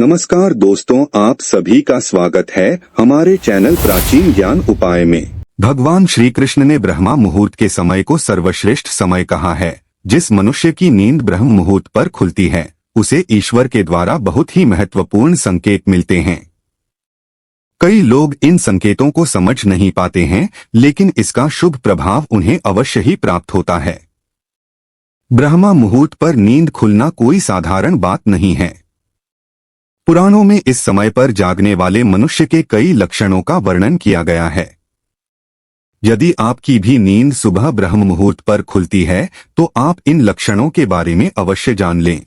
नमस्कार दोस्तों, आप सभी का स्वागत है हमारे चैनल प्राचीन ज्ञान उपाय में। भगवान श्री कृष्ण ने ब्रह्मा मुहूर्त के समय को सर्वश्रेष्ठ समय कहा है। जिस मनुष्य की नींद ब्रह्म मुहूर्त पर खुलती है उसे ईश्वर के द्वारा बहुत ही महत्वपूर्ण संकेत मिलते हैं। कई लोग इन संकेतों को समझ नहीं पाते हैं, लेकिन इसका शुभ प्रभाव उन्हें अवश्य ही प्राप्त होता है। ब्रह्मा मुहूर्त पर नींद खुलना कोई साधारण बात नहीं है। पुराणों में इस समय पर जागने वाले मनुष्य के कई लक्षणों का वर्णन किया गया है। यदि आपकी भी नींद सुबह ब्रह्म मुहूर्त पर खुलती है तो आप इन लक्षणों के बारे में अवश्य जान लें।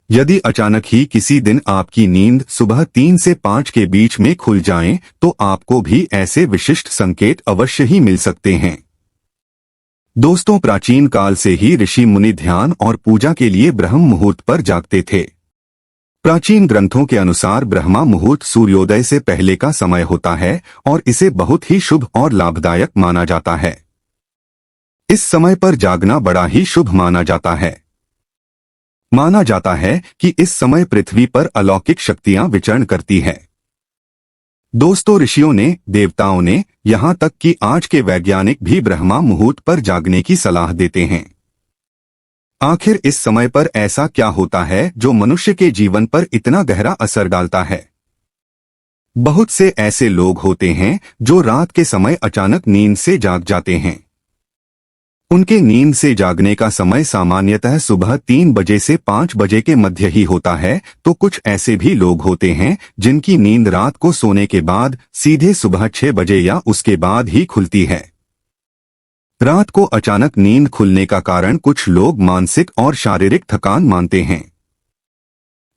यदि अचानक ही किसी दिन आपकी नींद सुबह 3 से 5 के बीच में खुल जाए तो आपको भी ऐसे विशिष्ट संकेत अवश्य ही मिल सकते हैं। दोस्तों, प्राचीन काल से ही ऋषि मुनि ध्यान और पूजा के लिए ब्रह्म मुहूर्त पर जागते थे। प्राचीन ग्रंथों के अनुसार ब्रह्मा मुहूर्त सूर्योदय से पहले का समय होता है और इसे बहुत ही शुभ और लाभदायक माना जाता है। इस समय पर जागना बड़ा ही शुभ माना जाता है। माना जाता है कि इस समय पृथ्वी पर अलौकिक शक्तियां विचरण करती है। दोस्तों, ऋषियों ने, देवताओं ने, यहाँ तक कि आज के वैज्ञानिक भी ब्रह्मा मुहूर्त पर जागने की सलाह देते हैं। आखिर इस समय पर ऐसा क्या होता है जो मनुष्य के जीवन पर इतना गहरा असर डालता है? बहुत से ऐसे लोग होते हैं जो रात के समय अचानक नींद से जाग जाते हैं। उनके नींद से जागने का समय सामान्यतः सुबह 3 बजे से 5 बजे के मध्य ही होता है, तो कुछ ऐसे भी लोग होते हैं जिनकी नींद रात को सोने के बाद सीधे सुबह 6 बजे या उसके बाद ही खुलती है। रात को अचानक नींद खुलने का कारण कुछ लोग मानसिक और शारीरिक थकान मानते हैं,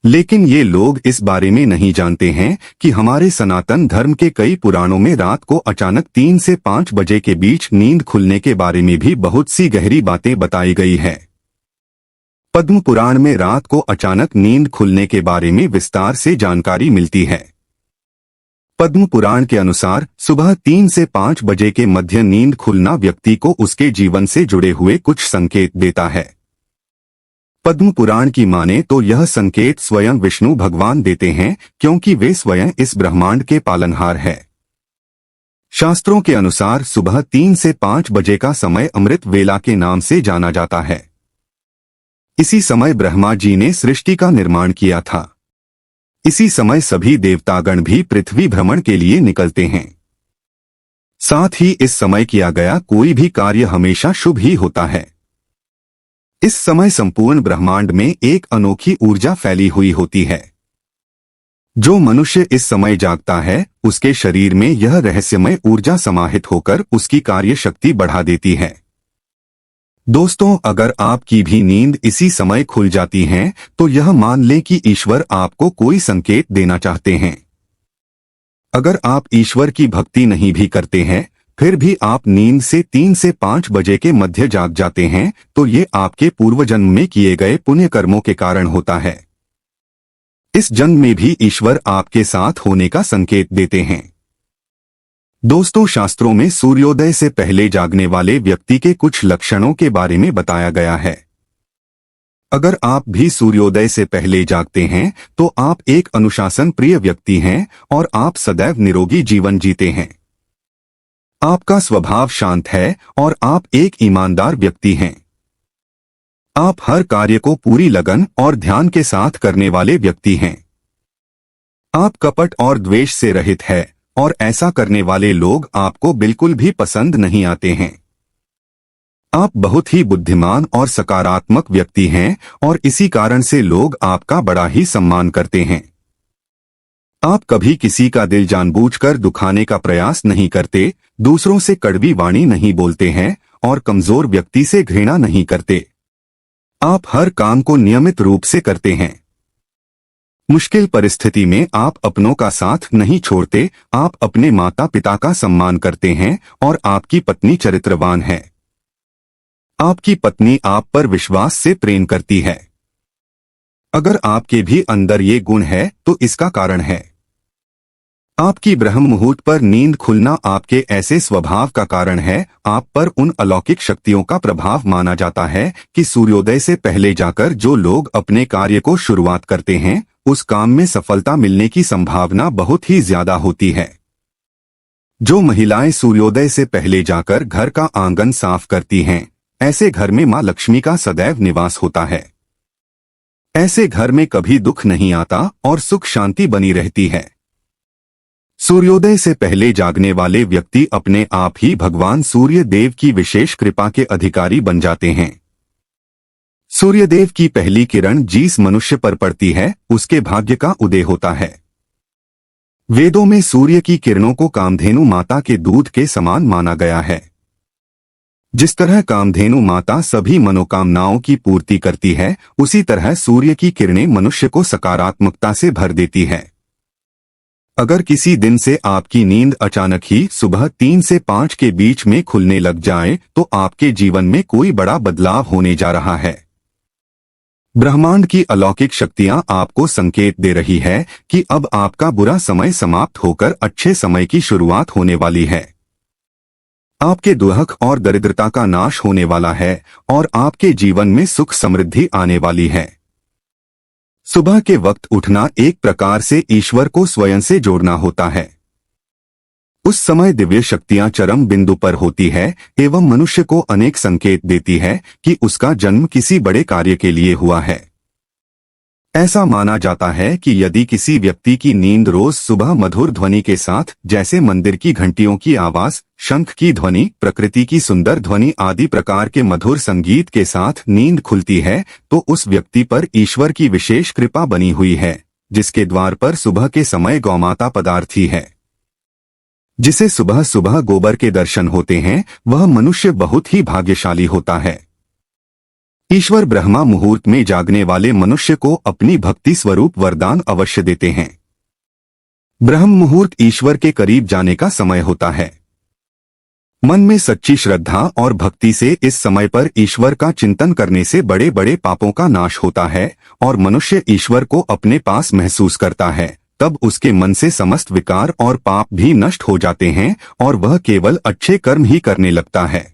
लेकिन ये लोग इस बारे में नहीं जानते हैं कि हमारे सनातन धर्म के कई पुराणों में रात को अचानक 3 से 5 बजे के बीच नींद खुलने के बारे में भी बहुत सी गहरी बातें बताई गई है। पद्म पुराण में रात को अचानक नींद खुलने के बारे में विस्तार से जानकारी मिलती है। पद्म पुराण के अनुसार सुबह 3 से 5 बजे के मध्य नींद खुलना व्यक्ति को उसके जीवन से जुड़े हुए कुछ संकेत देता है। पद्म पुराण की माने तो यह संकेत स्वयं विष्णु भगवान देते हैं, क्योंकि वे स्वयं इस ब्रह्मांड के पालनहार है। शास्त्रों के अनुसार सुबह 3 से 5 बजे का समय अमृत वेला के नाम से जाना जाता है। इसी समय ब्रह्मा जी ने सृष्टि का निर्माण किया था। इसी समय सभी देवतागण भी पृथ्वी भ्रमण के लिए निकलते हैं। साथ ही इस समय किया गया कोई भी कार्य हमेशा शुभ ही होता है। इस समय संपूर्ण ब्रह्मांड में एक अनोखी ऊर्जा फैली हुई होती है। जो मनुष्य इस समय जागता है उसके शरीर में यह रहस्यमय ऊर्जा समाहित होकर उसकी कार्य शक्ति बढ़ा देती है। दोस्तों, अगर आपकी भी नींद इसी समय खुल जाती है तो यह मान लें कि ईश्वर आपको कोई संकेत देना चाहते हैं। अगर आप ईश्वर की भक्ति नहीं भी करते हैं फिर भी आप नींद से 3 से 5 बजे के मध्य जाग जाते हैं तो ये आपके पूर्व जन्म में किए गए पुण्य कर्मों के कारण होता है। इस जन्म में भी ईश्वर आपके साथ होने का संकेत देते हैं। दोस्तों, शास्त्रों में सूर्योदय से पहले जागने वाले व्यक्ति के कुछ लक्षणों के बारे में बताया गया है। अगर आप भी सूर्योदय से पहले जागते हैं तो आप एक अनुशासन प्रिय व्यक्ति हैं और आप सदैव निरोगी जीवन जीते हैं। आपका स्वभाव शांत है और आप एक ईमानदार व्यक्ति हैं। आप हर कार्य को पूरी लगन और ध्यान के साथ करने वाले व्यक्ति हैं। आप कपट और द्वेष से रहित हैं और ऐसा करने वाले लोग आपको बिल्कुल भी पसंद नहीं आते हैं। आप बहुत ही बुद्धिमान और सकारात्मक व्यक्ति हैं और इसी कारण से लोग आपका बड़ा ही सम्मान करते हैं। आप कभी किसी का दिल जानबूझकर दुखाने का प्रयास नहीं करते, दूसरों से कड़वी वाणी नहीं बोलते हैं और कमजोर व्यक्ति से घृणा नहीं करते। आप हर काम को नियमित रूप से करते हैं। मुश्किल परिस्थिति में आप अपनों का साथ नहीं छोड़ते, आप अपने माता पिता का सम्मान करते हैं और आपकी पत्नी चरित्रवान है। आपकी पत्नी आप पर विश्वास से प्रेम करती है। अगर आपके भी अंदर ये गुण है तो इसका कारण है आपकी ब्रह्म मुहूर्त पर नींद खुलना। आपके ऐसे स्वभाव का कारण है। आप पर उन अलौकिक शक्तियों का प्रभाव माना जाता है कि सूर्योदय से पहले जाकर जो लोग अपने कार्य को शुरुआत करते हैं उस काम में सफलता मिलने की संभावना बहुत ही ज्यादा होती है। जो महिलाएं सूर्योदय से पहले जाकर घर का आंगन साफ करती हैं, ऐसे घर में मां लक्ष्मी का सदैव निवास होता है। ऐसे घर में कभी दुख नहीं आता और सुख शांति बनी रहती है। सूर्योदय से पहले जागने वाले व्यक्ति अपने आप ही भगवान सूर्य देव की विशेष कृपा के अधिकारी बन जाते हैं। सूर्यदेव की पहली किरण जिस मनुष्य पर पड़ती है, उसके भाग्य का उदय होता है। वेदों में सूर्य की किरणों को कामधेनु माता के दूध के समान माना गया है। जिस तरह कामधेनु माता सभी मनोकामनाओं की पूर्ति करती है, उसी तरह सूर्य की किरणें मनुष्य को सकारात्मकता से भर देती है। अगर किसी दिन से आपकी नींद अचानक ही सुबह 3 से 5 के बीच में खुलने लग जाए, तो आपके जीवन में कोई बड़ा बदलाव होने जा रहा है। ब्रह्मांड की अलौकिक शक्तियां आपको संकेत दे रही है कि अब आपका बुरा समय समाप्त होकर अच्छे समय की शुरुआत होने वाली है। आपके दुख और दरिद्रता का नाश होने वाला है और आपके जीवन में सुख समृद्धि आने वाली है। सुबह के वक्त उठना एक प्रकार से ईश्वर को स्वयं से जोड़ना होता है। उस समय दिव्य शक्तियां चरम बिंदु पर होती है एवं मनुष्य को अनेक संकेत देती है कि उसका जन्म किसी बड़े कार्य के लिए हुआ है। ऐसा माना जाता है कि यदि किसी व्यक्ति की नींद रोज सुबह मधुर ध्वनि के साथ, जैसे मंदिर की घंटियों की आवाज, शंख की ध्वनि, प्रकृति की सुंदर ध्वनि आदि प्रकार के मधुर संगीत के साथ नींद खुलती है, तो उस व्यक्ति पर ईश्वर की विशेष कृपा बनी हुई है, जिसके द्वार पर सुबह के समय गौमाता पधारती है। जिसे सुबह सुबह गोबर के दर्शन होते हैं, वह मनुष्य बहुत ही भाग्यशाली होता है। ईश्वर ब्रह्मा मुहूर्त में जागने वाले मनुष्य को अपनी भक्ति स्वरूप वरदान अवश्य देते हैं। ब्रह्म मुहूर्त ईश्वर के करीब जाने का समय होता है। मन में सच्ची श्रद्धा और भक्ति से इस समय पर ईश्वर का चिंतन करने से बड़े बड़े पापों का नाश होता है और मनुष्य ईश्वर को अपने पास महसूस करता है। तब उसके मन से समस्त विकार और पाप भी नष्ट हो जाते हैं और वह केवल अच्छे कर्म ही करने लगता है।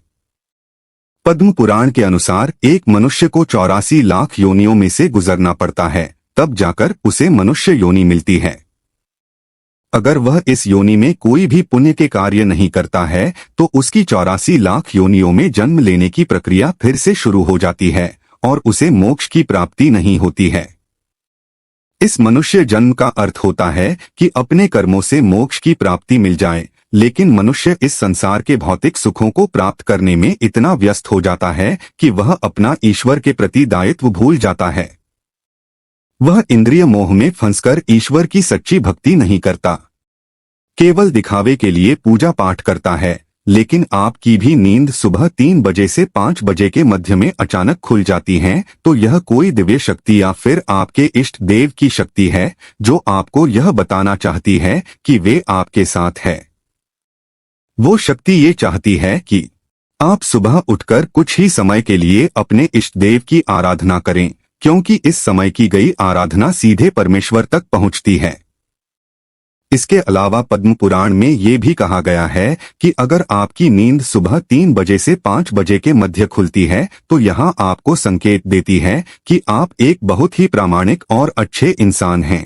पद्म पुराण के अनुसार एक मनुष्य को 84 लाख योनियों में से गुजरना पड़ता है, तब जाकर उसे मनुष्य योनि मिलती है। अगर वह इस योनि में कोई भी पुण्य के कार्य नहीं करता है, तो उसकी 84 लाख योनियों में जन्म लेने की प्रक्रिया फिर से शुरू हो जाती है और उसे मोक्ष की प्राप्ति नहीं होती है। इस मनुष्य जन्म का अर्थ होता है कि अपने कर्मों से मोक्ष की प्राप्ति मिल जाए, लेकिन मनुष्य इस संसार के भौतिक सुखों को प्राप्त करने में इतना व्यस्त हो जाता है कि वह अपना ईश्वर के प्रति दायित्व भूल जाता है। वह इंद्रिय मोह में फंसकर ईश्वर की सच्ची भक्ति नहीं करता, केवल दिखावे के लिए पूजा पाठ करता है। लेकिन आपकी भी नींद सुबह 3 बजे से 5 बजे के मध्य में अचानक खुल जाती है, तो यह कोई दिव्य शक्ति या फिर आपके इष्ट देव की शक्ति है, जो आपको यह बताना चाहती है कि वे आपके साथ है। वो शक्ति ये चाहती है कि आप सुबह उठकर कुछ ही समय के लिए अपने इष्ट देव की आराधना करें, क्योंकि इस समय की गई आराधना सीधे परमेश्वर तक पहुंचती है। इसके अलावा पद्म पुराण में ये भी कहा गया है कि अगर आपकी नींद सुबह 3 बजे से 5 बजे के मध्य खुलती है, तो यहाँ आपको संकेत देती है कि आप एक बहुत ही प्रामाणिक और अच्छे इंसान हैं।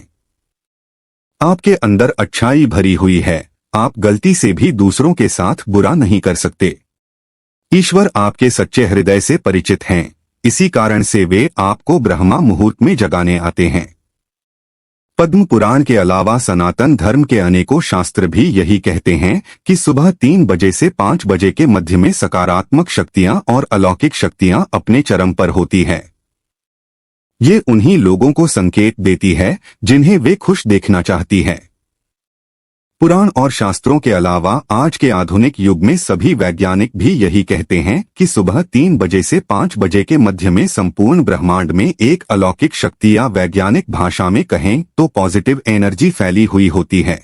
आपके अंदर अच्छाई भरी हुई है, आप गलती से भी दूसरों के साथ बुरा नहीं कर सकते। ईश्वर आपके सच्चे हृदय से परिचित हैं, इसी कारण से वे आपको ब्रह्मा मुहूर्त में जगाने आते हैं। पद्म पुराण के अलावा सनातन धर्म के अनेकों शास्त्र भी यही कहते हैं कि सुबह 3 बजे से 5 बजे के मध्य में सकारात्मक शक्तियां और अलौकिक शक्तियां अपने चरम पर होती है। ये उन्हीं लोगों को संकेत देती है जिन्हें वे खुश देखना चाहती है। पुराण और शास्त्रों के अलावा आज के आधुनिक युग में सभी वैज्ञानिक भी यही कहते हैं कि सुबह 3 बजे से 5 बजे के मध्य में संपूर्ण ब्रह्मांड में एक अलौकिक शक्ति या वैज्ञानिक भाषा में कहें तो पॉजिटिव एनर्जी फैली हुई होती है।